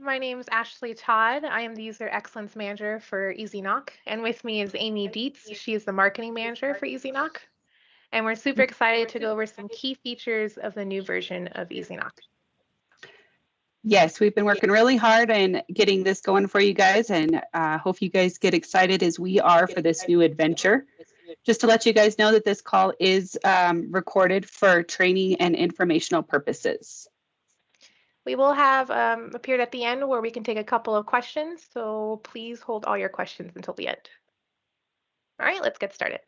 My name is Ashley Todd. I am the User Excellence Manager for EasyKnock. And with me is Aimee Dietz. She is the Marketing Manager for EasyKnock. And we're super excited to go over some key features of the new version of EasyKnock. Yes, we've been working really hard and getting this going for you guys, and hope you guys get excited as we are for this new adventure. Just to let you guys know that this call is recorded for training and informational purposes. We will have a period at the end where we can take a couple of questions, so please hold all your questions until the end. All right, let's get started.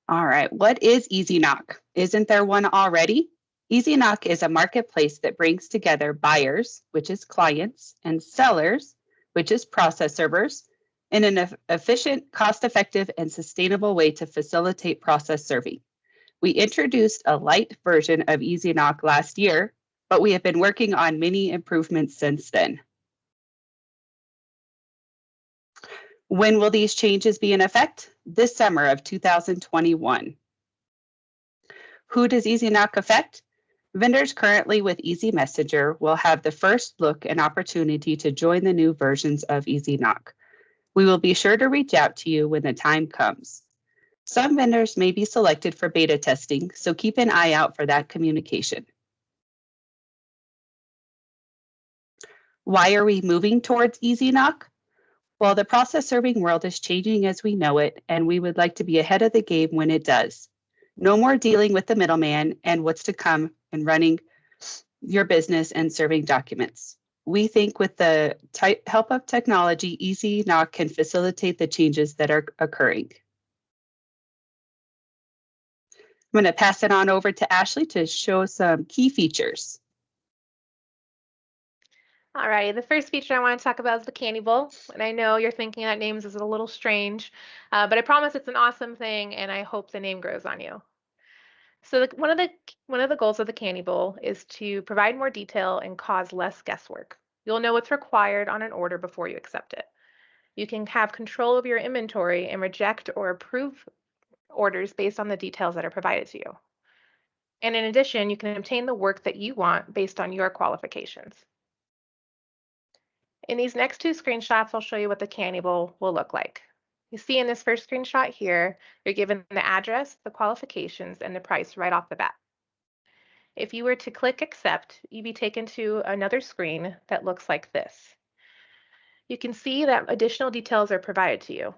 All right, what is EasyKnock? Isn't there one already? EasyKnock is a marketplace that brings together buyers, which is clients, and sellers, which is process servers, in an efficient, cost-effective, and sustainable way to facilitate process serving. We introduced a light version of EasyKnock last year, but we have been working on many improvements since then. When will these changes be in effect? This summer of 2021. Who does EasyKnock affect? Vendors currently with Easy Messenger will have the first look and opportunity to join the new versions of EasyKnock. We will be sure to reach out to you when the time comes. Some vendors may be selected for beta testing, so keep an eye out for that communication. Why are we moving towards EasyKnock? Well, the process serving world is changing as we know it, and we would like to be ahead of the game when it does. No more dealing with the middleman and what's to come and running your business and serving documents. We think with the help of technology, EasyKnock can facilitate the changes that are occurring. I'm going to pass it on over to Ashley to show some key features. All right, the first feature I want to talk about is the Cannibal. And I know you're thinking that name is a little strange, but I promise it's an awesome thing, and I hope the name grows on you. So one of the goals of the Cannibal is to provide more detail and cause less guesswork. You'll know what's required on an order before you accept it. You can have control over your inventory and reject or approve orders based on the details that are provided to you. And in addition, you can obtain the work that you want based on your qualifications. In these next two screenshots, I'll show you what the Cannibal will look like. You see in this first screenshot here, you're given the address, the qualifications, and the price right off the bat. If you were to click accept, you'd be taken to another screen that looks like this. You can see that additional details are provided to you,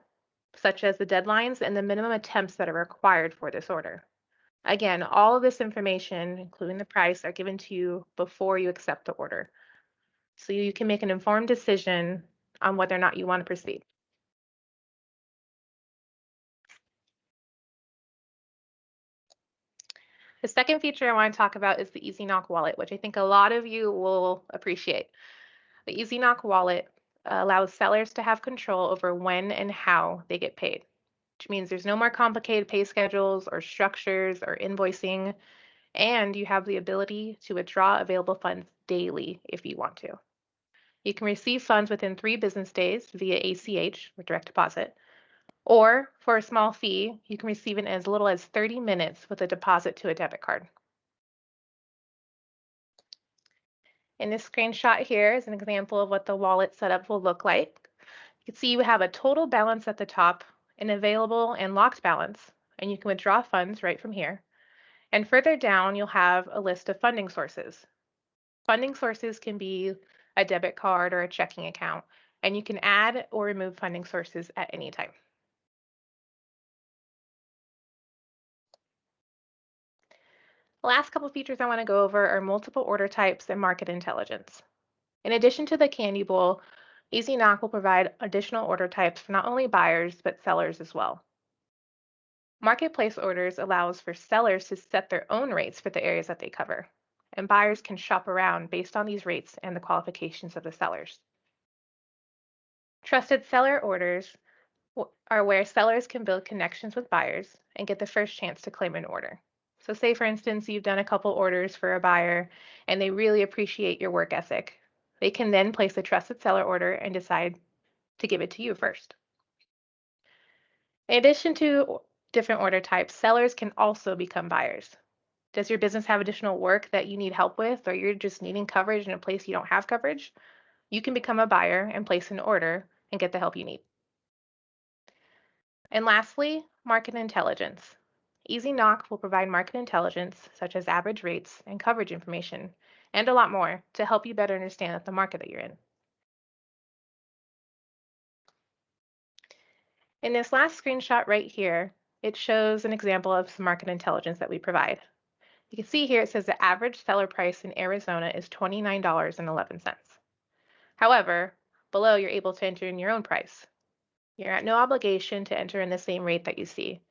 such as the deadlines and the minimum attempts that are required for this order. Again, all of this information, including the price, are given to you before you accept the order, so you can make an informed decision on whether or not you want to proceed. The second feature I want to talk about is the EasyKnock wallet, which I think a lot of you will appreciate. The EasyKnock wallet allows sellers to have control over when and how they get paid, which means there's no more complicated pay schedules or structures or invoicing, and you have the ability to withdraw available funds daily if you want to. You can receive funds within 3 business days via ACH or direct deposit, or for a small fee, you can receive it in as little as 30 minutes with a deposit to a debit card. In this screenshot here is an example of what the wallet setup will look like. You can see you have a total balance at the top, an available and locked balance, and you can withdraw funds right from here. And further down, you'll have a list of funding sources. Funding sources can be a debit card or a checking account, and you can add or remove funding sources at any time. The last couple features I want to go over are multiple order types and market intelligence. In addition to the Cannibal, EasyKnock will provide additional order types for not only buyers, but sellers as well. Marketplace orders allows for sellers to set their own rates for the areas that they cover, and buyers can shop around based on these rates and the qualifications of the sellers. Trusted seller orders are where sellers can build connections with buyers and get the first chance to claim an order. So say, for instance, you've done a couple orders for a buyer and they really appreciate your work ethic. They can then place a trusted seller order and decide to give it to you first. In addition to different order types, sellers can also become buyers. Does your business have additional work that you need help with, or you're just needing coverage in a place you don't have coverage? You can become a buyer and place an order and get the help you need. And lastly, market intelligence. Easy Knock will provide market intelligence such as average rates and coverage information, and a lot more to help you better understand the market that you're in. In this last screenshot right here, it shows an example of some market intelligence that we provide. You can see here it says the average seller price in Arizona is $29.11. However, below you're able to enter in your own price. You're at no obligation to enter in the same rate that you see.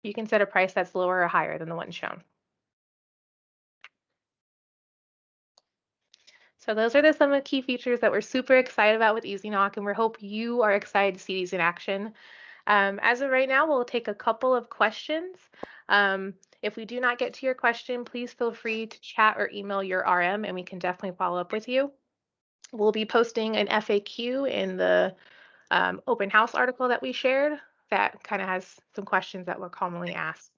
You can set a price that's lower or higher than the one shown. So those are some of the key features that we're super excited about with Easy Knock, and we hope you are excited to see these in action. As of right now, we'll take a couple of questions. If we do not get to your question, please feel free to chat or email your RM, and we can definitely follow up with you. We'll be posting an FAQ in the open house article that we shared that kind of has some questions that were commonly asked.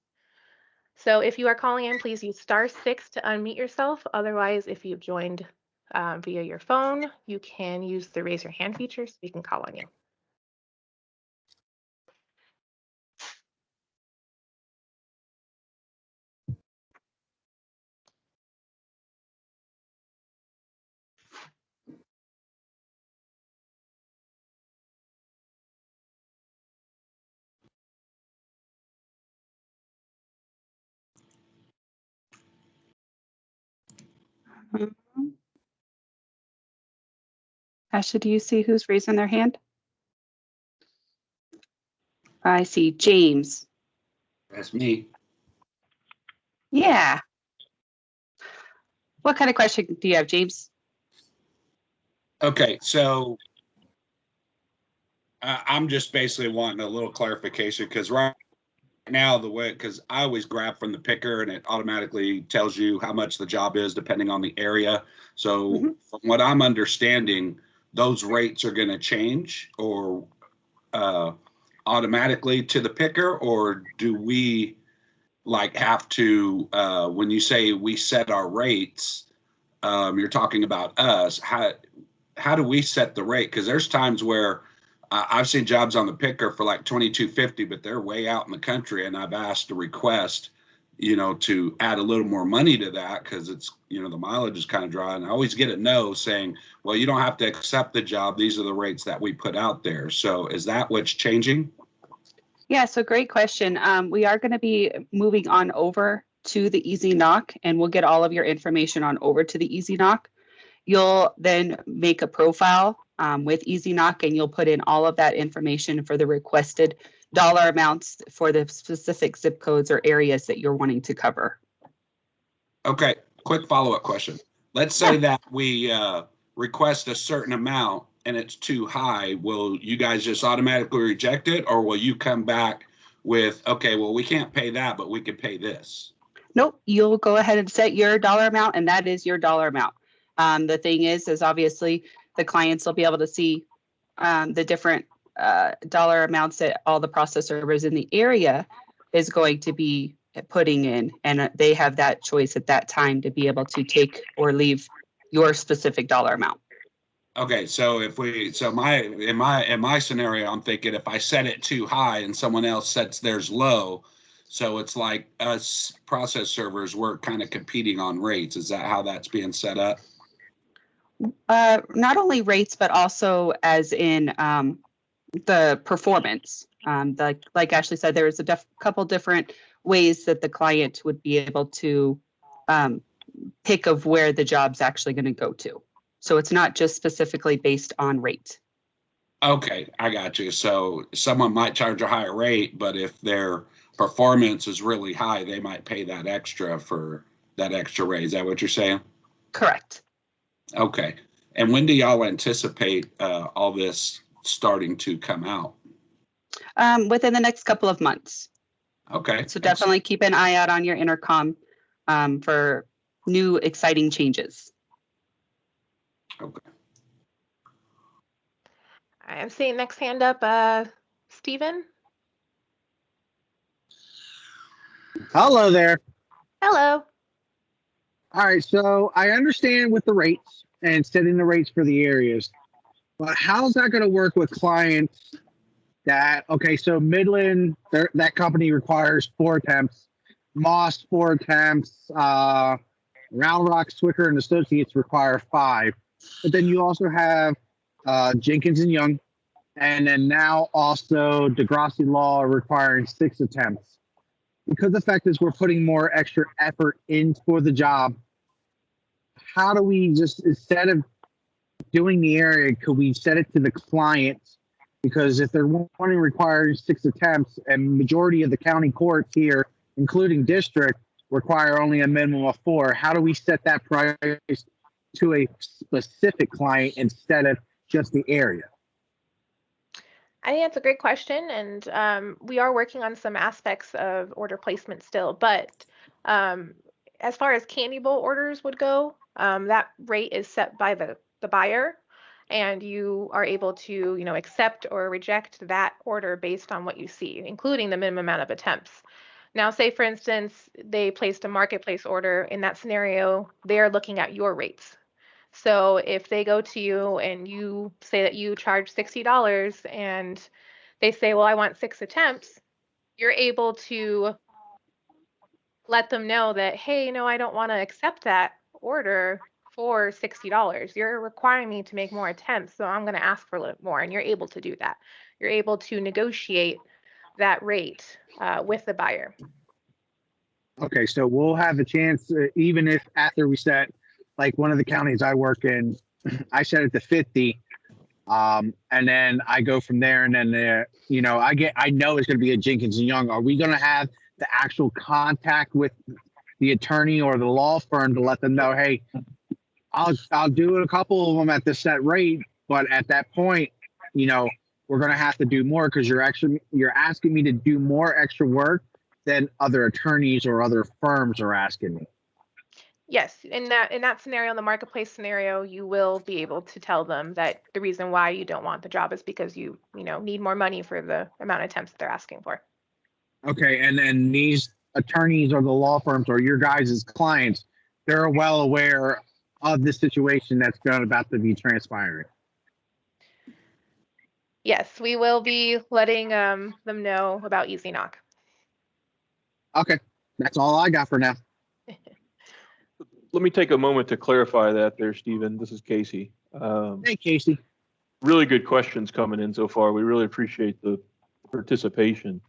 So if you are calling in, please use *6 to unmute yourself. Otherwise, if you've joined via your phone, you can use the raise your hand feature so we can call on you. Ashley, do you see who's raising their hand? I see James. That's me. Yeah. What kind of question do you have, James? Okay, so I'm just basically wanting a little clarification because right now because I always grab from the picker and it automatically tells you how much the job is depending on the area. So from what I'm understanding, those rates are going to change or automatically to the picker, or do we have to when you say we set our rates, you're talking about us. How do we set the rate? Because there's times where I've seen jobs on the picker for like $22.50, but they're way out in the country, and I've asked to request, to add a little more money to that because it's, the mileage is kind of dry, and I always get a no saying, well, you don't have to accept the job. These are the rates that we put out there. So is that what's changing? Yeah, so great question. We are going to be moving on over to the Easy Knock, and we'll get all of your information on over to the Easy Knock. You'll then make a profile with Easy Knock, and you'll put in all of that information for the requested dollar amounts for the specific zip codes or areas that you're wanting to cover. Okay, quick follow-up question. Let's say that we request a certain amount and it's too high. Will you guys just automatically reject it, or will you come back with, okay, well, we can't pay that, but we could pay this? Nope, you'll go ahead and set your dollar amount, and that is your dollar amount. The thing is obviously the clients will be able to see the different dollar amounts that all the process servers in the area is going to be putting in, and they have that choice at that time to be able to take or leave your specific dollar amount. Okay, so in my scenario, I'm thinking if I set it too high and someone else sets theirs low, so it's like us process servers, we're kind of competing on rates. Is that how that's being set up? Not only rates, but also as in the performance. Like Ashley said, there is a couple different ways that the client would be able to pick of where the job's actually going to go to. So it's not just specifically based on rate. Okay, I got you. So someone might charge a higher rate, but if their performance is really high, they might pay that extra for that extra rate. Is that what you're saying? Correct. Okay. And when do y'all anticipate all this starting to come out? Within the next couple of months. Okay. So definitely keep an eye out on your intercom for new exciting changes. Okay. I'm seeing next hand up, Stephen. Hello there. Hello. All right, so I understand with the rates and setting the rates for the areas, but how's that going to work with clients that, okay, so Midland, that company requires 4 attempts, Moss 4 attempts, Round Rock, Swicker, and Associates require 5. But then you also have Jenkins and Young, and then now also Degrassi Law requiring 6 attempts. Because the fact is we're putting more extra effort in for the job, how do we just, instead of doing the area, could we set it to the client? Because if they're wanting requiring 6 attempts and majority of the county courts here, including district, require only a minimum of 4, how do we set that price to a specific client instead of just the area? I think that's a great question, and we are working on some aspects of order placement still. But as far as Cannibal Orders would go, that rate is set by the buyer, and you are able to, accept or reject that order based on what you see, including the minimum amount of attempts. Now, say for instance, they placed a marketplace order. In that scenario, they're looking at your rates. So if they go to you and you say that you charge $60 and they say, well, I want 6 attempts, you're able to let them know that, hey, no, I don't want to accept that order for $60. You're requiring me to make more attempts, so I'm going to ask for a little more, and you're able to do that. You're able to negotiate that rate with the buyer. Okay, so we'll have a chance, even if after we set, like one of the counties I work in, I set it to 50, and then I go from there, and then I know it's going to be a Jenkins and Young. Are we going to have the actual contact with the attorney or the law firm to let them know, hey, I'll do a couple of them at this set rate, but at that point, we're going to have to do more because you're asking me to do more extra work than other attorneys or other firms are asking me. Yes, in that scenario, in the marketplace scenario, you will be able to tell them that the reason why you don't want the job is because you need more money for the amount of attempts that they're asking for. Okay, and then these attorneys or the law firms or your guys' clients, they're well aware of the situation that's about to be transpiring. Yes, we will be letting them know about Easy Knock. Okay, that's all I got for now. Let me take a moment to clarify that there, Stephen. This is Casey. Hey, Casey. Really good questions coming in so far. We really appreciate the participation.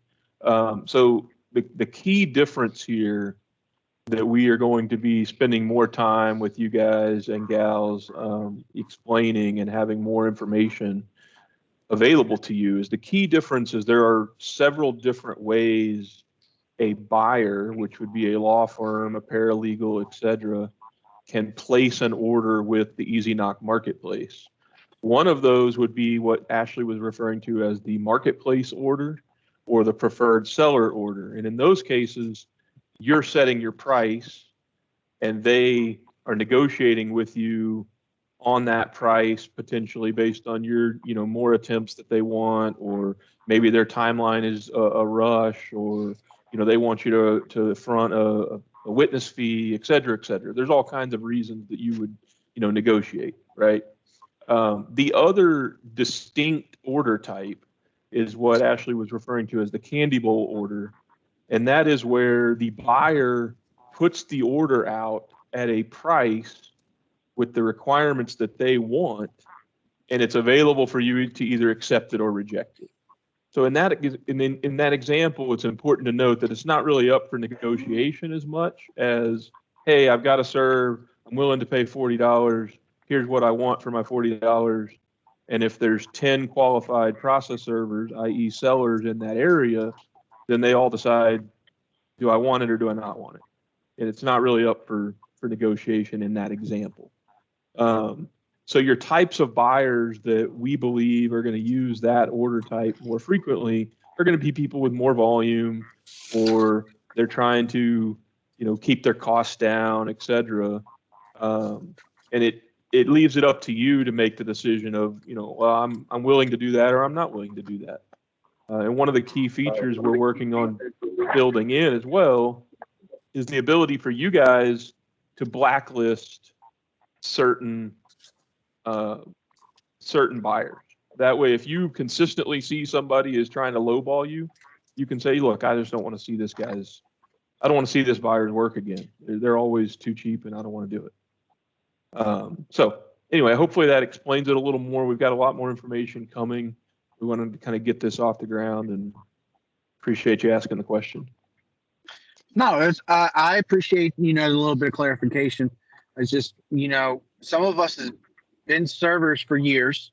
So the key difference here that we are going to be spending more time with you guys and gals explaining and having more information available to you is the key difference is there are several different ways a buyer, which would be a law firm, a paralegal, etc., can place an order with the Easy Knock marketplace. One of those would be what Ashley was referring to as the marketplace order or the preferred seller order. And in those cases, you're setting your price and they are negotiating with you on that price, potentially based on your, more attempts that they want, or maybe their timeline is a rush, or, they want you to front a witness fee, et cetera, et cetera. There's all kinds of reasons that you would, negotiate, right? The other distinct order type is what Ashley was referring to as the Cannibal order. And that is where the buyer puts the order out at a price with the requirements that they want, and it's available for you to either accept it or reject it. So in that example, it's important to note that it's not really up for negotiation as much as, hey, I've got to serve, I'm willing to pay $40. Here's what I want for my $40. And if there's 10 qualified process servers, i.e. sellers in that area, then they all decide, do I want it or do I not want it? And it's not really up for negotiation in that example. So your types of buyers that we believe are going to use that order type more frequently are going to be people with more volume, or they're trying to, keep their costs down, et cetera. And it leaves it up to you to make the decision of, well, I'm willing to do that or I'm not willing to do that. And one of the key features we're working on building in as well is the ability for you guys to blacklist certain certain buyers. That way, if you consistently see somebody is trying to lowball you, you can say, look, I just don't want to see I don't want to see this buyer's work again. They're always too cheap and I don't want to do it. So anyway, hopefully that explains it a little more. We've got a lot more information coming. We wanted to kind of get this off the ground, and appreciate you asking the question. No, I appreciate, a little bit of clarification. It's just, some of us have been servers for years.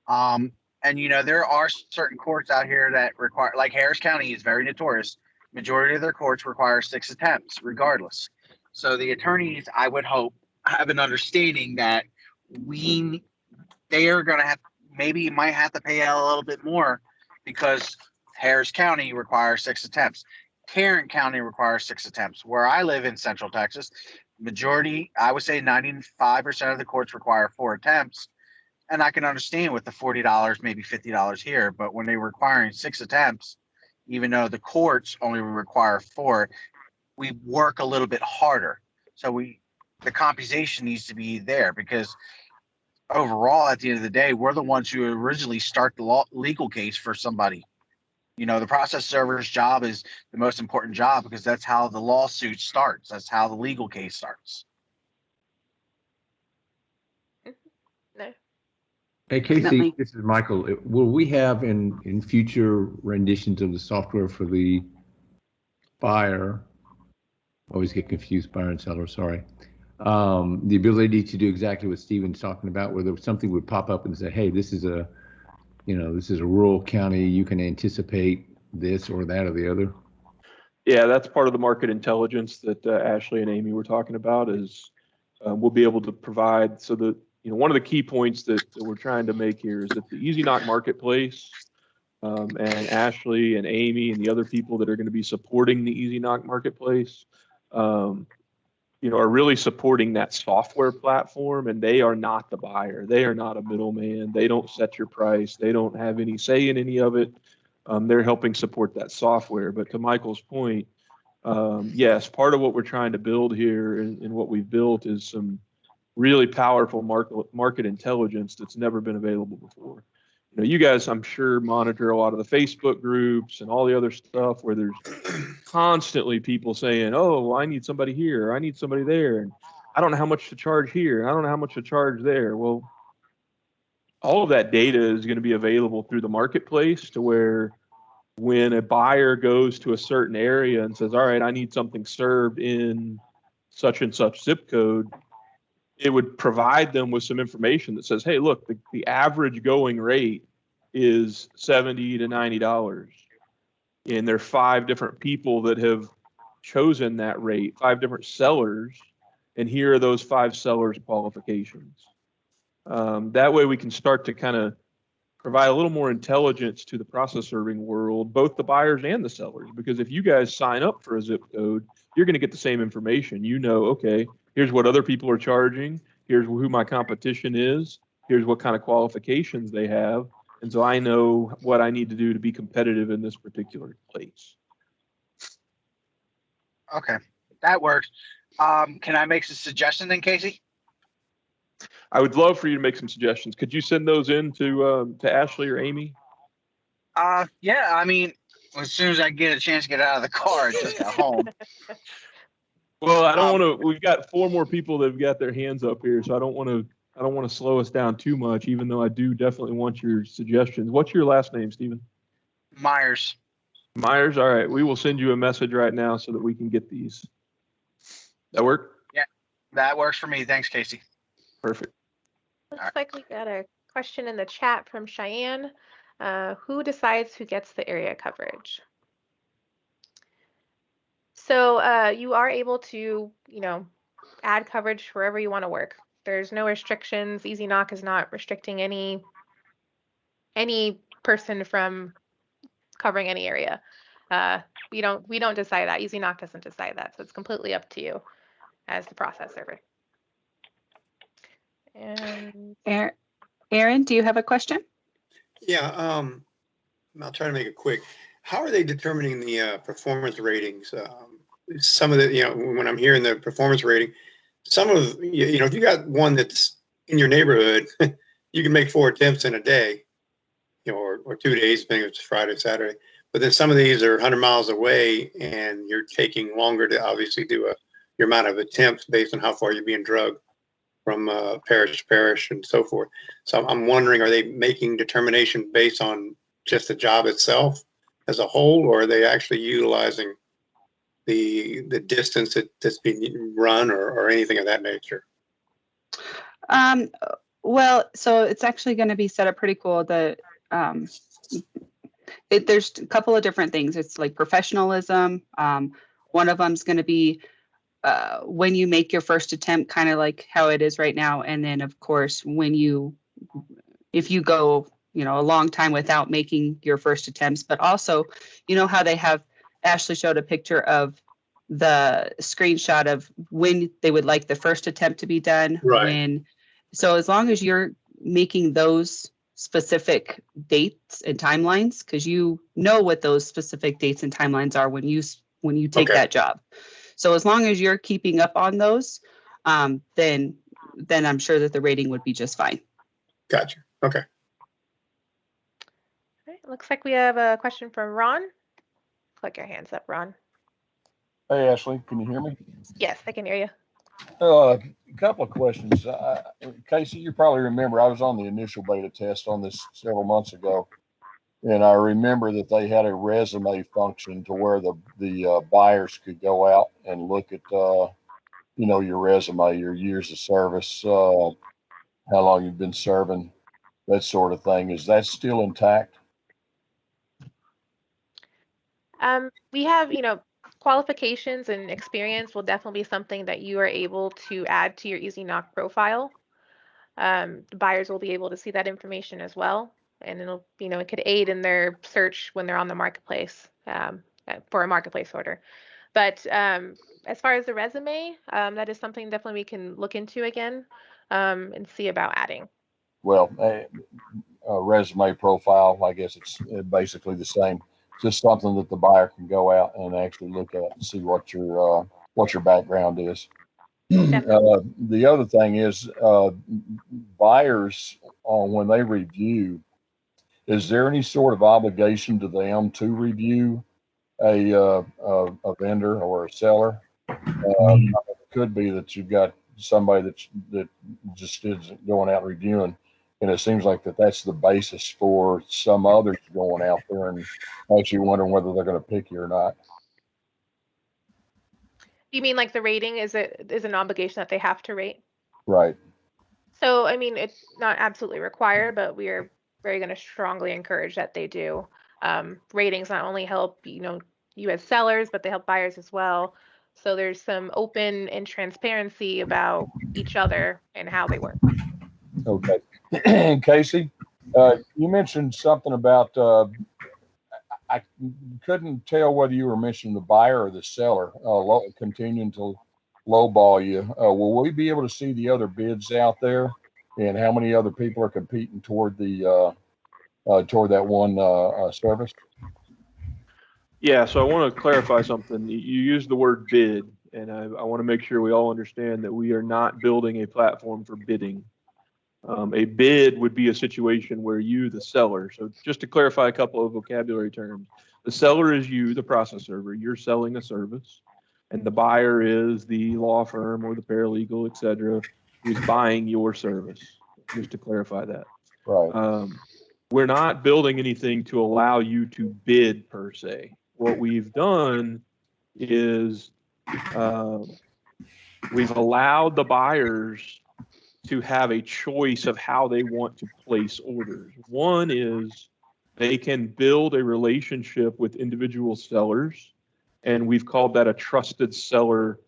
And, there are certain courts out here that require, like Harris County is very notorious. Majority of their courts require 6 attempts regardless. So the attorneys, I would hope, have an understanding that they are going to might have to pay out a little bit more because Harris County requires 6 attempts. Tarrant County requires 6 attempts. Where I live in Central Texas, majority, I would say 95% of the courts require 4 attempts. And I can understand with the $40, maybe $50 here, but when they're requiring 6 attempts, even though the courts only require 4, we work a little bit harder. So the compensation needs to be there because overall, at the end of the day, we're the ones who originally start the legal case for somebody. The process server's job is the most important job because that's how the lawsuit starts. That's how the legal case starts. No. Hey, Casey, Definitely. this is Michael. Will we have in future renditions of the software for the buyer, always get confused, buyer and seller, sorry, the ability to do exactly what Stephen's talking about, where something would pop up and say, hey, this is a rural county, you can anticipate this or that or the other? Yeah, that's part of the market intelligence that Ashley and Aimee were talking about is we'll be able to provide so that, one of the key points that we're trying to make here is that the EasyKnock marketplace and Ashley and Aimee and the other people that are going to be supporting the EasyKnock marketplace, are really supporting that software platform, and they are not the buyer. They are not a middleman. They don't set your price. They don't have any say in any of it. They're helping support that software. But to Michael's point, yes, part of what we're trying to build here and what we've built is some really powerful market intelligence that's never been available before. You guys, I'm sure, monitor a lot of the Facebook groups and all the other stuff where there's constantly people saying, oh, well, I need somebody here, or I need somebody there, and I don't know how much to charge here, and I don't know how much to charge there. Well, all of that data is going to be available through the marketplace to where when a buyer goes to a certain area and says, all right, I need something served in such and such zip code, it would provide them with some information that says, hey, look, the average going rate is $70 to $90. And there are 5 different people that have chosen that rate, 5 different sellers. And here are those 5 sellers' qualifications. That way we can start to kind of provide a little more intelligence to the process serving world, both the buyers and the sellers. Because if you guys sign up for a zip code, you're going to get the same information. Okay, here's what other people are charging. Here's who my competition is. Here's what kind of qualifications they have. And so I know what I need to do to be competitive in this particular place. Okay, that works. Can I make some suggestions then, Casey? I would love for you to make some suggestions. Could you send those in to Ashley or Aimee? Yeah, I mean, as soon as I get a chance to get out of the car, I just got home. Well, I don't want to. We've got 4 more people that have got their hands up here, so I don't want to slow us down too much. Even though I do definitely want your suggestions. What's your last name, Stephen? Myers. Myers. All right, we will send you a message right now so that we can get these. That work? Yeah, that works for me. Thanks, Casey. Perfect. Looks like we got a question in the chat from Cheyenne. Who decides who gets the area coverage? So you are able to, add coverage wherever you want to work. There's no restrictions. EasyKnock is not restricting any person from covering any area. We don't decide that. EasyKnock doesn't decide that. So it's completely up to you as the process server. And Aaron, do you have a question? Yeah, I'll try to make it quick. How are they determining the performance ratings? Some of the, when I'm hearing the performance rating, some of, if you got one that's in your neighborhood, you can make 4 attempts in a day, or 2 days, depending if it's Friday, Saturday. But then some of these are 100 miles away, and you're taking longer to obviously do your amount of attempts based on how far you're being drugged from parish to parish and so forth. So I'm wondering, are they making determination based on just the job itself as a whole, or are they actually utilizing the distance that's being run or anything of that nature? Well, so it's actually going to be set up pretty cool. There's a couple of different things. It's like professionalism. One of them is going to be when you make your first attempt, kind of like how it is right now. And then, of course, if you go, a long time without making your first attempts, but also, how they have, Ashley showed a picture of the screenshot of when they would like the first attempt to be done. Right. So as long as you're making those specific dates and timelines, because what those specific dates and timelines are when you take Okay. that job. So as long as you're keeping up on those, then I'm sure that the rating would be just fine. Gotcha. Okay. All right, looks like we have a question from Ron. Click your hands up, Ron. Hey, Ashley, can you hear me? Yes, I can hear you. A couple of questions. Casey, you probably remember I was on the initial beta test on this several months ago, and I remember that they had a resume function to where the buyers could go out and look at your resume, your years of service, how long you've been serving, that sort of thing. Is that still intact? We have, qualifications and experience will definitely be something that you are able to add to your EasyKnock profile. The buyers will be able to see that information as well, and it'll, it could aid in their search when they're on the marketplace for a marketplace order. But as far as the resume, that is something definitely we can look into again and see about adding. Well, a resume profile, I guess it's basically the same. Just something that the buyer can go out and actually look at and see what your background is. The other thing is buyers, when they review, is there any sort of obligation to them to review a vendor or a seller? It could be that you've got somebody that just is going out reviewing, and it seems like that's the basis for some others going out there and actually wondering whether they're going to pick you or not. You mean like the rating is an obligation that they have to rate? Right. So, I mean, it's not absolutely required, but we are very going to strongly encourage that they do. Ratings not only help, you as sellers, but they help buyers as well. So there's some open and transparency about each other and how they work. Okay. Casey, you mentioned something about, I couldn't tell whether you were mentioning the buyer or the seller, continuing to lowball you. Will we be able to see the other bids out there and how many other people are competing toward that one service? Yeah, so I want to clarify something. You used the word bid, and I want to make sure we all understand that we are not building a platform for bidding. A bid would be a situation where you, the seller, so just to clarify a couple of vocabulary terms, the seller is you, the process server, you're selling a service, and the buyer is the law firm or the paralegal, et cetera, who's buying your service, just to clarify that. Right. We're not building anything to allow you to bid per se. What we've done is we've allowed the buyers to have a choice of how they want to place orders. One is they can build a relationship with individual sellers, and we've called that a trusted seller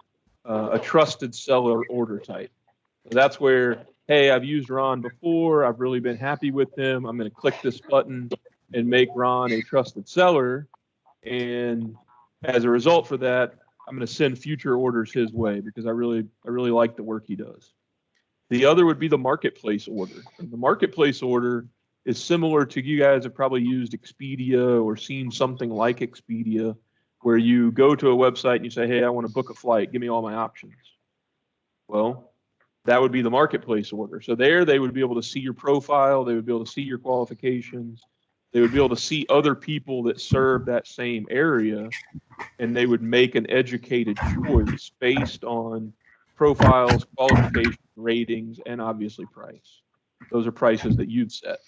order type. So that's where, hey, I've used Ron before, I've really been happy with him, I'm going to click this button and make Ron a trusted seller, and as a result for that, I'm going to send future orders his way because I really like the work he does. The other would be the marketplace order. And the marketplace order is similar to, you guys have probably used Expedia or seen something like Expedia, where you go to a website and you say, hey, I want to book a flight, give me all my options. Well, that would be the marketplace order. So there they would be able to see your profile, they would be able to see your qualifications, they would be able to see other people that serve that same area, and they would make an educated choice based on profiles, qualifications, ratings, and obviously price. Those are prices that you've set.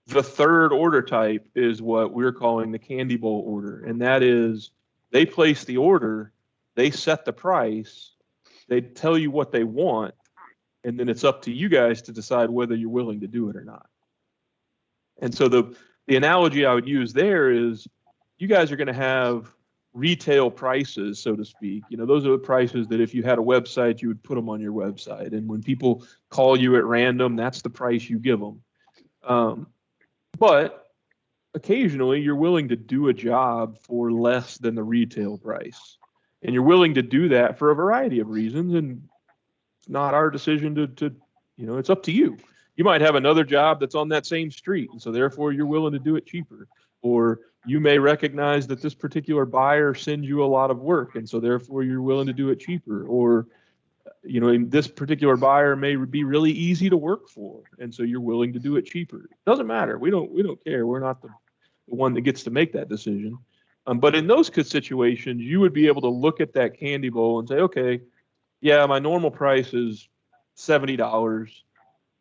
The third order type is what we're calling the Cannibal order, and that is they place the order, they set the price, they tell you what they want, and then it's up to you guys to decide whether you're willing to do it or not. And so the analogy I would use there is you guys are going to have retail prices, so to speak. You know, those are the prices that if you had a website, you would put them on your website. And when people call you at random, that's the price you give them. But occasionally you're willing to do a job for less than the retail price. And you're willing to do that for a variety of reasons. And it's not our decision to you know, it's up to you. You might have another job that's on that same street, and so therefore you're willing to do it cheaper. Or you may recognize that this particular buyer sends you a lot of work, and so therefore you're willing to do it cheaper. Or, you know, this particular buyer may be really easy to work for, and so you're willing to do it cheaper. It doesn't matter. We don't care. We're not the one that gets to make that decision. But in those situations, you would be able to look at that candy bowl and say, okay, yeah, my normal price is $70,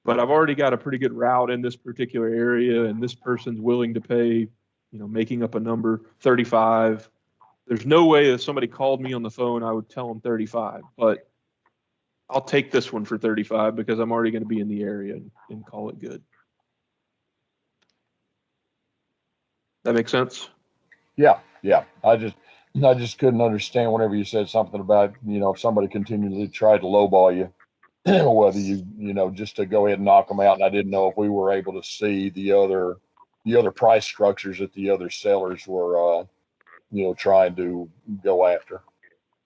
but I've already got a pretty good route in this particular area, and this person's willing to pay, you know, making up a number, 35. There's no way that somebody called me on the phone, I would tell them 35, but I'll take this one for 35 because I'm already going to be in the area and call it good. That make sense? Yeah. I just couldn't understand whenever you said something about, you know, if somebody continually tried to lowball you, whether you know, just to go ahead and knock them out. And I didn't know if we were able to see the other price structures that the other sellers were, you know, trying to go after.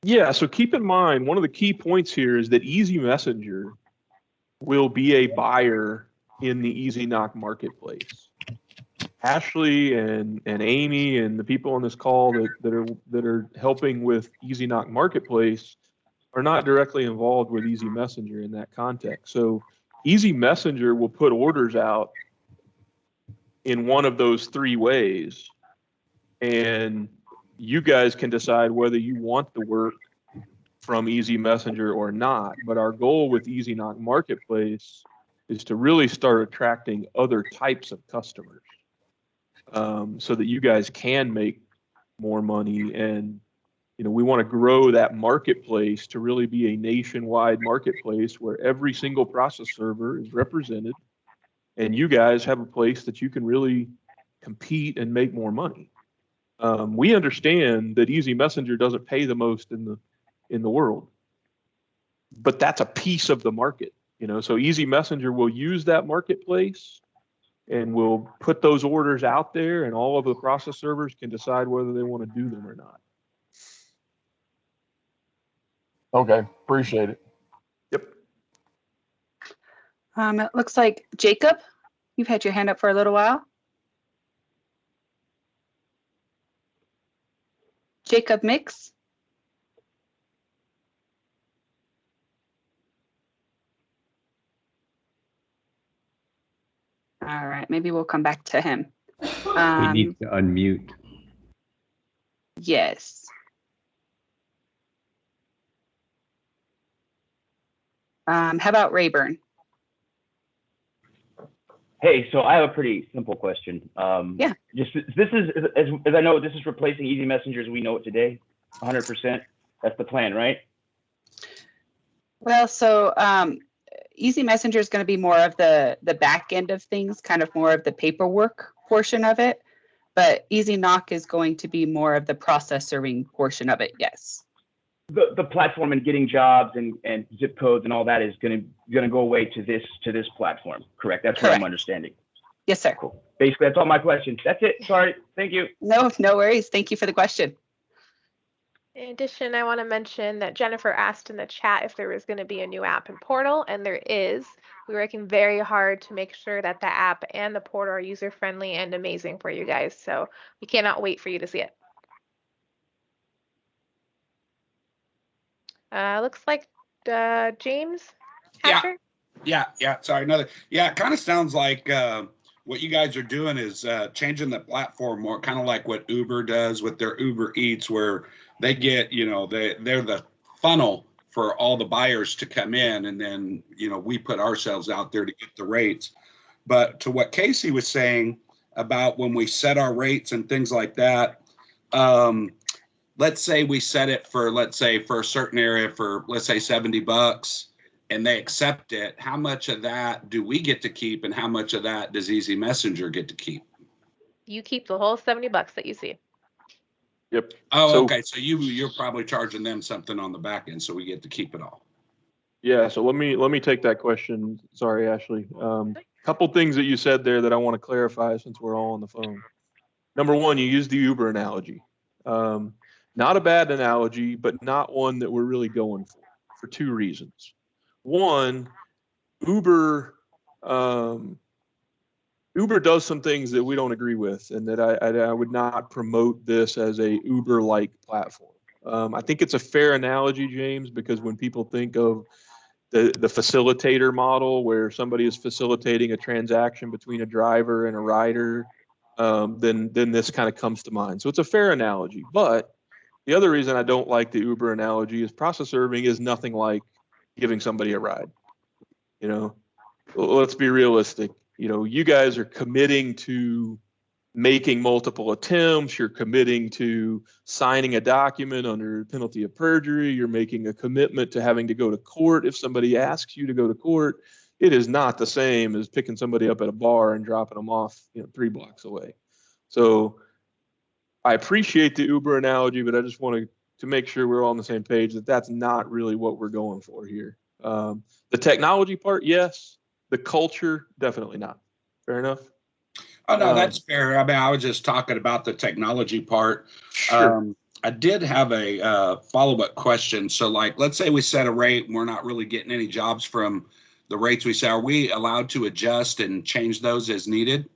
Yeah, so keep in mind, one of the key points here is that Easy Messenger will be a buyer in the Easy Knock marketplace. Ashley and Amy and the people on this call that are helping with Easy Knock marketplace are not directly involved with Easy Messenger in that context. So Easy Messenger will put orders out in one of those three ways, and you guys can decide whether you want the work from Easy Messenger or not. But our goal with Easy Knock Marketplace is to really start attracting other types of customers, so that you guys can make more money. And, you know, we want to grow that marketplace to really be a nationwide marketplace where every single process server is represented, and you guys have a place that you can really compete and make more money. We understand that Easy Messenger doesn't pay the most in the world, but that's a piece of the market, you know. So Easy Messenger will use that marketplace and we'll put those orders out there, and all of the process servers can decide whether they want to do them or not. Okay, appreciate it. Yep. It looks like Jacob, you've had your hand up for a little while. Jacob Mix. All right, maybe we'll come back to him. He needs to unmute. Yes. How about Rayburn? Hey, so I have a pretty simple question. Yeah. Just this is, as I know, this is replacing Easy Messenger as we know it today, 100%. That's the plan, right? Well, so Easy Messenger is going to be more of the back end of things, kind of more of the paperwork portion of it. But Easy Knock is going to be more of the process serving portion of it. Yes. The platform and getting jobs and zip codes and all that is gonna go away to this platform, correct? That's what I'm understanding. Yes, sir. Cool. Basically, that's all my questions. That's it. Sorry. Thank you. No worries. Thank you for the question. In addition, I want to mention that Jennifer asked in the chat if there was going to be a new app and portal, and there is. We're working very hard to make sure that the app and the portal are user-friendly and amazing for you guys. So we cannot wait for you to see it. Looks like James Yeah. Hatcher? Yeah. Sorry, another. Yeah, it kind of sounds like what you guys are doing is changing the platform more, kind of like what Uber does with their Uber Eats, where they get, they're the funnel for all the buyers to come in, and then we put ourselves out there to get the rates. But to what Casey was saying about when we set our rates and things like that, let's say we set it for, let's say for a certain area for, let's say $70, and they accept it. How much of that do we get to keep, and how much of that does Easy Messenger get to keep? You keep the whole $70 that you see. Yep. Oh, So- okay. So you're probably charging them something on the back end, so we get to keep it all. Yeah, so let me take that question. Sorry, Ashley. Couple things that you said there that I want to clarify since we're all on the phone. Number one, you used the Uber analogy. Not a bad analogy, but not one that we're really going for two reasons. One, Uber does some things that we don't agree with, and that I would not promote this as a Uber-like platform. I think it's a fair analogy, James, because when people think of the facilitator model, where somebody is facilitating a transaction between a driver and a rider, then this kind of comes to mind. So it's a fair analogy. But the other reason I don't like the Uber analogy is process serving is nothing like giving somebody a ride. Let's be realistic. You guys are committing to making multiple attempts. You're committing to signing a document under penalty of perjury. You're making a commitment to having to go to court if somebody asks you to go to court. It is not the same as picking somebody up at a bar and dropping them off 3 blocks away. So I appreciate the Uber analogy, but I just wanted to make sure we're all on the same page that that's not really what we're going for here. The technology part, yes. The culture, definitely not. Fair enough? Oh, no, that's fair. I mean, I was just talking about the technology part. Sure. I did have a follow-up question. So, like, let's say we set a rate and we're not really getting any jobs from the rates we set. Are we allowed to adjust and change those as needed?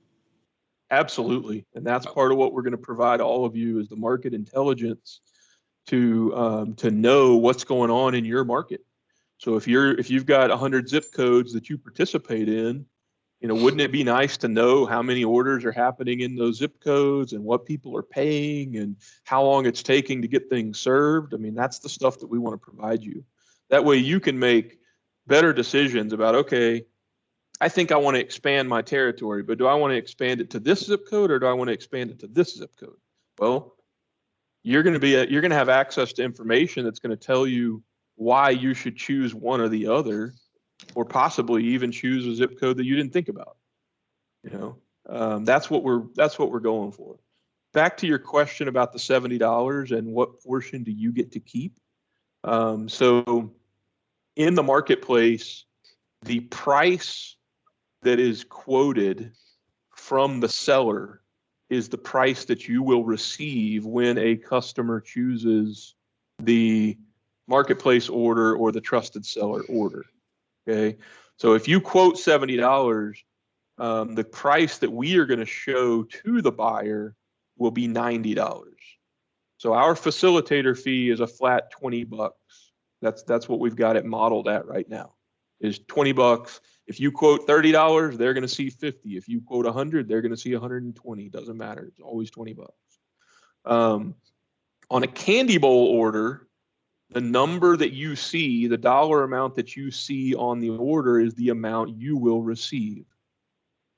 Absolutely. And that's part of what we're going to provide all of you is the market intelligence to know what's going on in your market. So if you've got 100 zip codes that you participate in, wouldn't it be nice to know how many orders are happening in those zip codes and what people are paying and how long it's taking to get things served? I mean, that's the stuff that we want to provide you. That way you can make better decisions about, okay, I think I want to expand my territory, but do I want to expand it to this zip code or do I want to expand it to this zip code? Well, you're going to have access to information that's going to tell you why you should choose one or the other, or possibly even choose a zip code that you didn't think about. That's what we're going for. Back to your question about the $70 and what portion do you get to keep? So in the marketplace, the price that is quoted from the seller is the price that you will receive when a customer chooses the marketplace order or the trusted seller order. Okay, so if you quote $70, the price that we are going to show to the buyer will be $90. So our facilitator fee is a flat $20. That's what we've got it modeled at right now, is $20. If you quote $30, they're going to see 50. If you quote 100, they're going to see 120. Doesn't matter. It's always $20. On a candy bowl order, the number that you see, the dollar amount that you see on the order is the amount you will receive.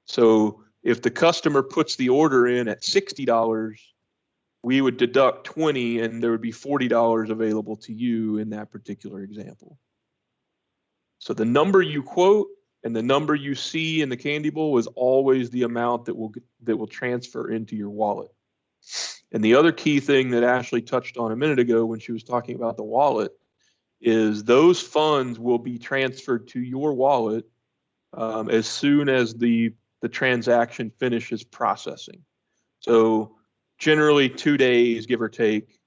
So if the customer puts the order in at $60, we would deduct 20 and there would be $40 available to you in that particular example. So the number you quote and the number you see in the candy bowl is always the amount that will transfer into your wallet. And the other key thing that Ashley touched on a minute ago when she was talking about the wallet is those funds will be transferred to your wallet as soon as the transaction finishes processing. So generally 2 days, give or take,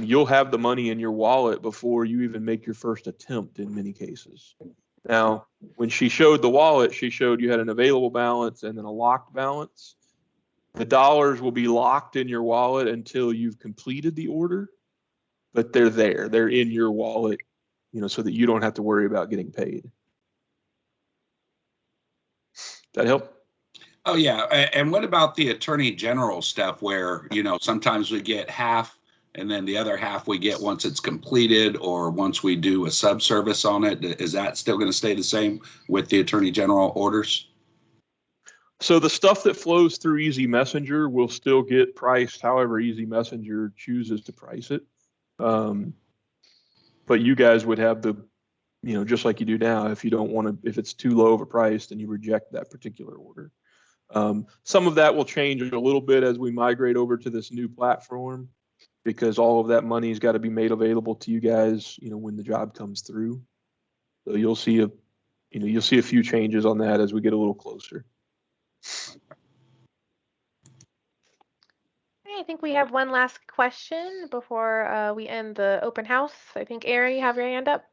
you'll have the money in your wallet before you even make your first attempt in many cases. Now, when she showed the wallet, she showed you had an available balance and then a locked balance. The dollars will be locked in your wallet until you've completed the order, but they're there. They're in your wallet so that you don't have to worry about getting paid. That help? Oh, yeah. And what about the Attorney General stuff where, sometimes we get half and then the other half we get once it's completed or once we do a subservice on it? Is that still going to stay the same with the Attorney General orders? So the stuff that flows through Easy Messenger will still get priced however Easy Messenger chooses to price it. But you guys would have the, just like you do now, if you don't want to, if it's too low of a price, then you reject that particular order. Some of that will change a little bit as we migrate over to this new platform, because all of that money's got to be made available to you guys, when the job comes through. So you'll see a few changes on that as we get a little closer. I think we have one last question before we end the open house. I think, Aaron, you have your hand up.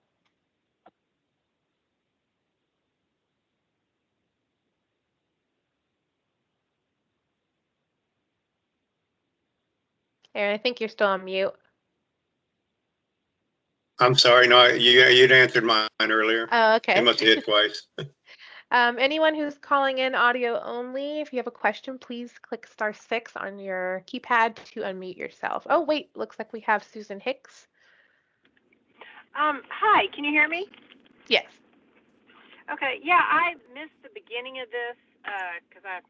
Aaron, I think you're still on mute. I'm sorry. No, you'd answered mine earlier. Oh, okay. You must have hit twice. Anyone who's calling in audio only, if you have a question, please click *6 on your keypad to unmute yourself. Oh, wait, looks like we have Susan Hicks. Hi, can you hear me? Yes. Okay, yeah, I missed the beginning of this because I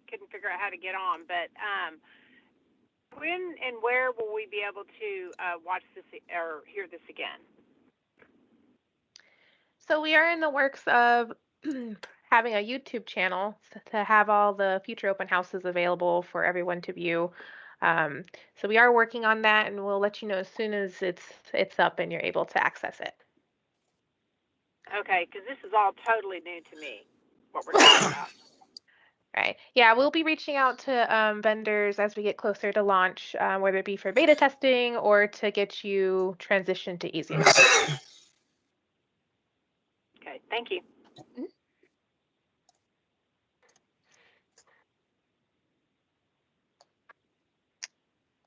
couldn't figure out how to get on, but when and where will we be able to watch this or hear this again? So we are in the works of having a YouTube channel to have all the future open houses available for everyone to view. So we are working on that, and we'll let you know as soon as it's up and you're able to access it. Okay, because this is all totally new to me, what we're talking about. Right. Yeah, we'll be reaching out to vendors as we get closer to launch, whether it be for beta testing or to get you transitioned to Easy. Okay, thank you.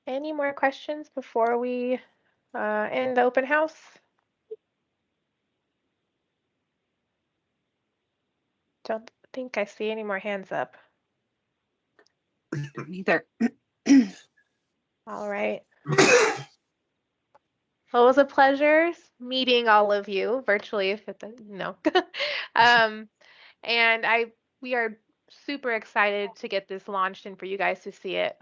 Any more questions before we end the open house? Don't think I see any more hands up. Either. All right. Well, it was a pleasure meeting all of you virtually, if it, and we are super excited to get this launched and for you guys to see it.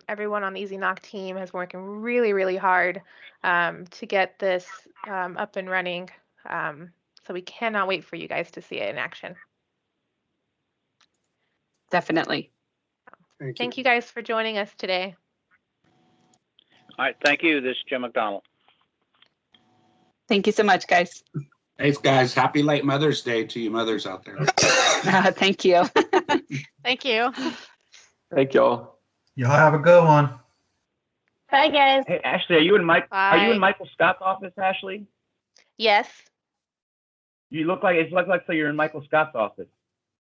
Everyone on the Easy Knock team has been working really, really hard to get this up and running. So we cannot wait for you guys to see it in action. Definitely. Thank you guys for joining us today. All right, thank you. This is Jim McDonald. Thank you so much, guys. Thanks, guys. Happy late Mother's Day to you mothers out there. Thank you. Thank you. Thank y'all. Y'all have a good one. Bye, guys. Hey, Ashley, are you in Michael Scott's office, Ashley? Yes. You look like so you're in Michael Scott's office.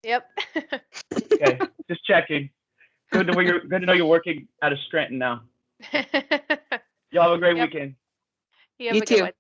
Yep. Okay, just checking. Good to know you're working out of Scranton now. Y'all have a great weekend. You have a good one.